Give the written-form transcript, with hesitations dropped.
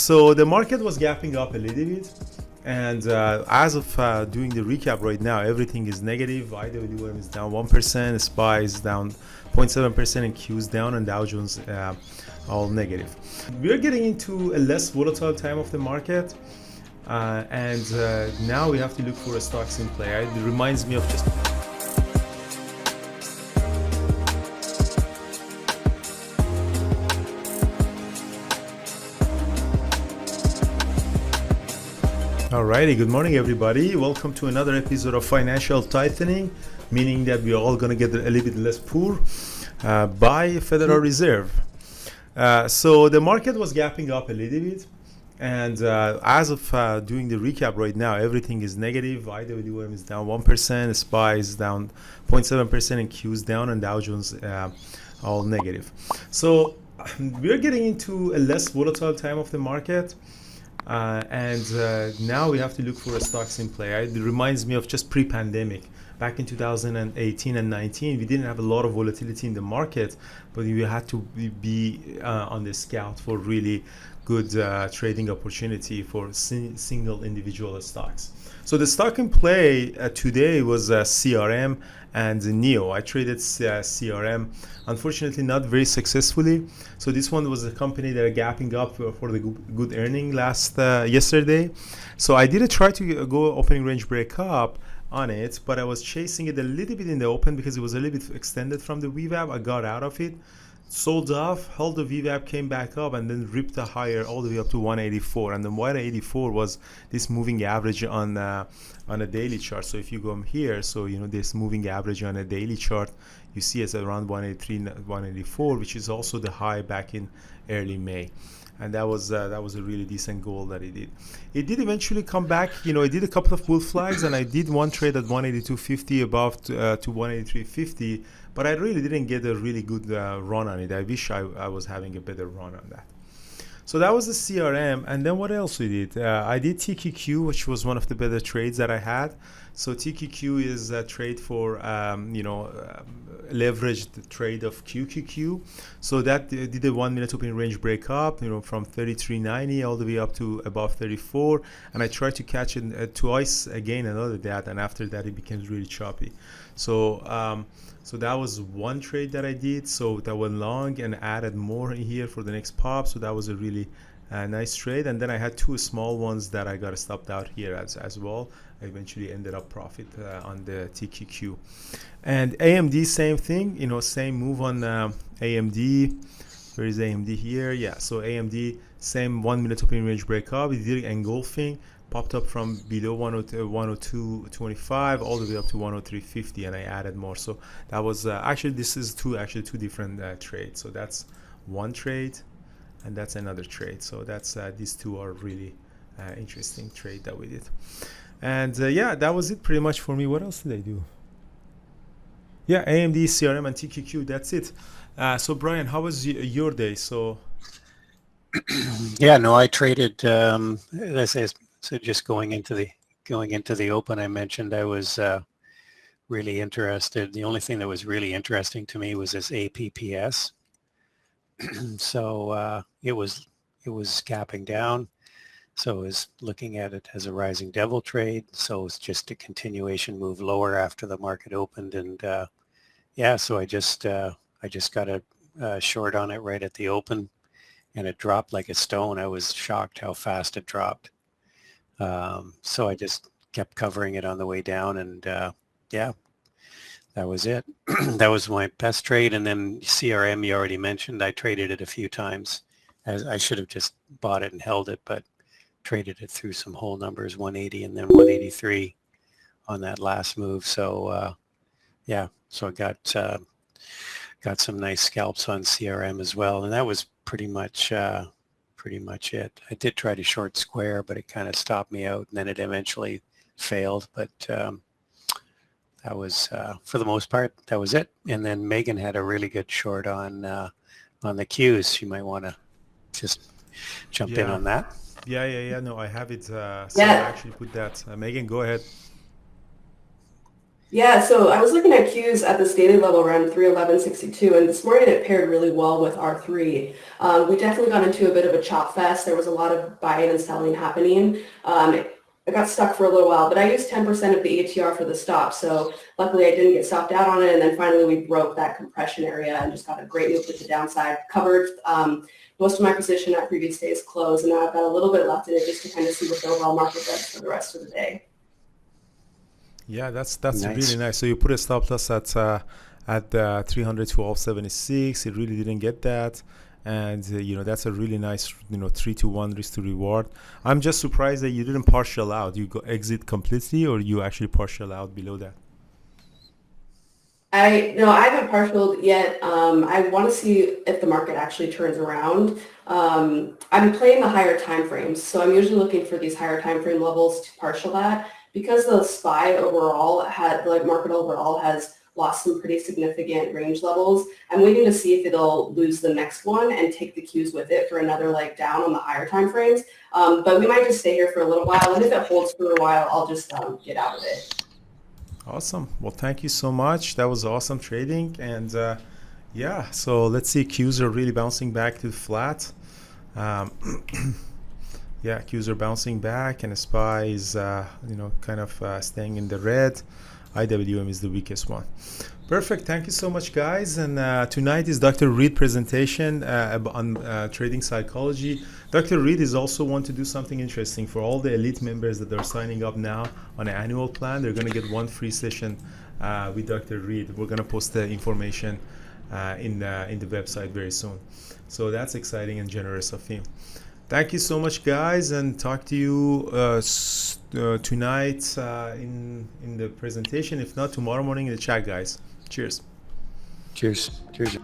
So the market was gapping up a little bit, and as of doing the recap right now, everything is negative. IWM is down 1%, SPY is down 0.7%, and Q is down, and Dow Jones all negative. We're getting into a less volatile time of the market, and now we have to look for stocks in play. It reminds me of just Alrighty, good morning everybody. Welcome to another episode of Financial Tightening, meaning that we are all going to get a little bit less poor by Federal Reserve. So the market was gapping up a little bit, and as of doing the recap right now, everything is negative. IWM is down 1%, SPY is down 0.7%, and Q is down, and Dow Jones all negative. So we're getting into a less volatile time of the market. And now we have to look for stocks in play. It reminds me of just pre-pandemic. Back in 2018 and 19, we didn't have a lot of volatility in the market, but we had to be on the scout for really good trading opportunity for single individual stocks. So the stock in play today was CRM and NEO. I traded CRM, unfortunately not very successfully. So this one was a company that are gapping up for the good earning yesterday. So I did try to go opening range break up on it, but I was chasing it a little bit in the open because it was a little bit extended from the VWAP. I got out of it, sold off, held the VWAP, came back up, and then ripped the higher all the way up to 184. And then 184 was this moving average on a daily chart. So if you go here, so you know this moving average on a daily chart, you see it's around 183, 184, which is also the high back in early May. And that was a really decent goal that it did. It did eventually come back. You know, it did a couple of bull flags, and I did one trade at 182.50 above to 183.50, but I really didn't get a really good run on it. I wish I was having a better run on that. So that was the CRM, and then what else we did? I did TQQQ, which was one of the better trades that I had. So TQQQ is a trade for leveraged trade of QQQ. So that did a 1 minute opening range break up, you know, from 33.90 all the way up to above 34, and I tried to catch it twice again another that, and after that it became really choppy. So so that was one trade that I did. So that went long and added more in here for the next pop. So that was a really nice trade. And then I had two small ones that I got stopped out here as well. I eventually ended up profit on the TQQ. And AMD, same thing, you know, same move on AMD. Where is AMD here? Yeah, so AMD, same 1 minute opening range break up. It did engulfing, popped up from below 102.25 all the way up to 103.50, and I added more. So that was actually this is two different trades. So that's one trade, and that's another trade. So that's these two are really interesting trade that we did. And yeah, that was it pretty much for me. What else did I do? Yeah, AMD, CRM, and TQQ. That's it. So Brian, how was your day? So yeah, no, I traded. As I so just going into the open, I mentioned I was really interested. The only thing that was really interesting to me was this APPS. So it was gapping down. So I was looking at it as a rising devil trade. So it's just a continuation move lower after the market opened, and yeah, so I just got a short on it right at the open, and it dropped like a stone. I was shocked how fast it dropped. So I just kept covering it on the way down, and yeah, that was it. That was my best trade. And then CRM, you already mentioned, I traded it a few times. I should have just bought it and held it, but traded it through some whole numbers, 180 and then 183 on that last move. So yeah, so I got some nice scalps on CRM as well, and that was pretty much it. I did try to short Square, but it kind of stopped me out, and then it eventually failed. But that was for the most part, that was it. And then Megan had a really good short on the Qs. She might want to just jump in on that. Yeah. No, I have it. So I actually put that. Megan, go ahead. Yeah, so I was looking at Qs at this daily level around 311.62, and this morning it paired really well with R3. We definitely got into a bit of a chop fest. There was a lot of buying and selling happening. I got stuck for a little while, but I used 10% of the ATR for the stop, so luckily I didn't get stopped out on it, and then finally we broke that compression area and just got a great move with the downside. Covered most of my position at previous day's close, and now I've got a little bit left in it just to kind of see what the overall market does for the rest of the day. Yeah, that's Nice. really nice. So you put a stop loss at 312.76. It really didn't get that, and that's a really nice 3-to-1 risk to reward. I'm just surprised that you didn't partial out. You go exit completely, or you actually partial out below that. I haven't partialed yet. I want to see if the market actually turns around. I'm playing the higher time frames, so I'm usually looking for these higher time frame levels to partial at. Because the SPY overall market overall has lost some pretty significant range levels. I'm waiting to see if it'll lose the next one and take the Qs with it for another leg down on the higher time frames. But we might just stay here for a little while, and if it holds for a while, I'll just get out of it. Awesome. Well, thank you so much. That was awesome trading. And yeah, so let's see. Qs are really bouncing back to flat. Um, yeah, Qs are bouncing back, and SPY is kind of staying in the red. IWM is the weakest one. Perfect. Thank you so much, guys. And tonight is Dr. Reed presentation on trading psychology. Dr. Reed is also want to do something interesting for all the elite members that are signing up now on an annual plan. They're going to get one free session with Dr. Reed. We're going to post the information in the website very soon. So that's exciting and generous of him. Thank you so much, guys, and talk to you tonight in the presentation. If not, tomorrow morning in the chat, guys. Cheers. Cheers. Cheers.